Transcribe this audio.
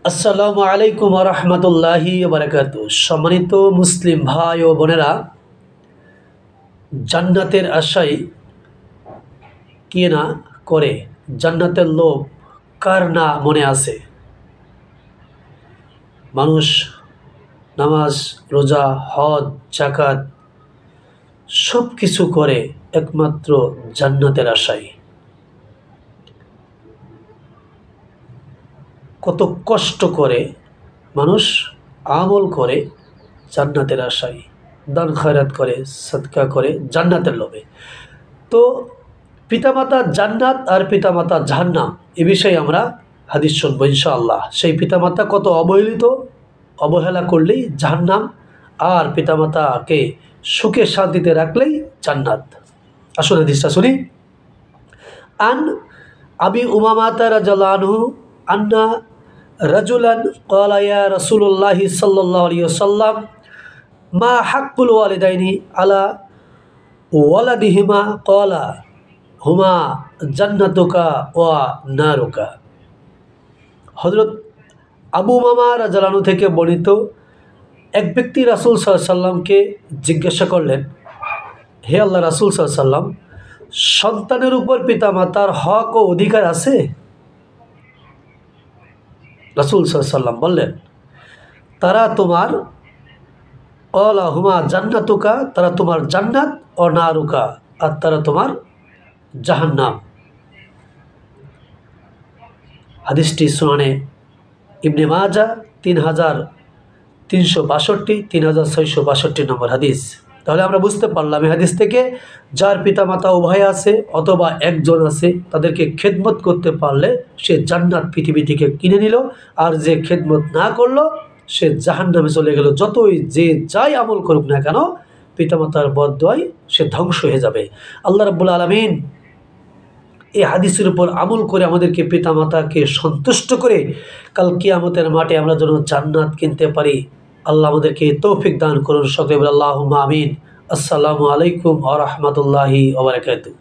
আসসালামু আলাইকুম ওয়া রাহমাতুল্লাহি ওয়া বারাকাতুহু। সম্মানিত মুসলিম ভাই ও বোনেরা, জান্নাতের আশায় কে না করে, জান্নাতের লোভ কার না মনে আছে। মানুষ নামাজ, রোজা, হজ, যাকাত সব কিছু করে একমাত্র জান্নাতের আশায়। কত কষ্ট করে মানুষ আমল করে জান্নাতের আশায়, দান খয়রাত করে, সদকা করে জান্নাতের লোভে। তো পিতামাতা জান্নাত আর পিতামাতা জাহান্নাম, এ বিষয়ে আমরা হাদিস শুনবো ইনশাআল্লাহ। সেই পিতামাতা কত অবহেলিত, অবহেলা করলেই জাহান্নাম, আর পিতামাতাকে সুখে শান্তিতে রাখলেই জান্নাত। আসলে হাদিসটা শুনি। আন আবি উমামাতা রাদিয়াল্লাহু আনহু আন্না রাজুলান ক্বালা ইয়া রাসূলুল্লাহ সাল্লাল্লাহু আলাইহি ওয়াসাল্লাম মা হাক্কুল ওয়ালিদাইনি আলা ওয়ালাদিহিমা ক্বালা হুমা জান্নাতুকা ওয়া নারুকা। হযরত আবু উমামা রাদিয়াল্লাহু আনহু থেকে বর্ণিত, এক ব্যক্তি রাসূল সাল্লাল্লাহু আলাইহি ওয়াসাল্লামকে জিজ্ঞাসা করলেন, হে আল্লাহ রাসূল সাল্লাল্লাহু আলাইহি ওয়াসাল্লাম, সন্তানের উপর পিতামাতার হক ও অধিকার আছে? রাসূল সাল্লাল্লাহু আলাইহি ওয়াসাল্লাম বললেন, তারা তোমার ক্বালা হুমা জান্নাতুকা, তারা তোমার জান্নাত, ও নারুকা, আর তারা তোমার জাহান্নাম। হাদিসটি সুনানে ইবনে মাজাহ 3362, 3662 নম্বর হাদিস। তাহলে আমরা বুঝতে পারলাম এই হাদিস থেকে, যার পিতামাতা উভয় আছে অথবা একজন আছে, তাদেরকে খেদমত করতে পারলে সে জান্নাত পৃথিবী থেকে কিনে নিল, আর যে খেদমত না করলো সে জাহান্নামে চলে গেল। যতই যে যাই আমল করুক না কেন, পিতামাতার বদদোয়ায় সে ধ্বংস হয়ে যাবে। আল্লাহ রাব্বুল আলামিন এই হাদিসের উপর আমল করে আমাদেরকে পিতামাতাকে সন্তুষ্ট করে কাল কিয়ামতের মাঠে আমরা যেন জান্নাত কিনতে পারি। আল্লাহ আমাদেরকে তৌফিক দান করুন। সকলে বলে আল্লাহুম্মা আমিন। আসসালামু আলাইকুম ওয়া রাহমাতুল্লাহি ওয়া বারাকাতুহু।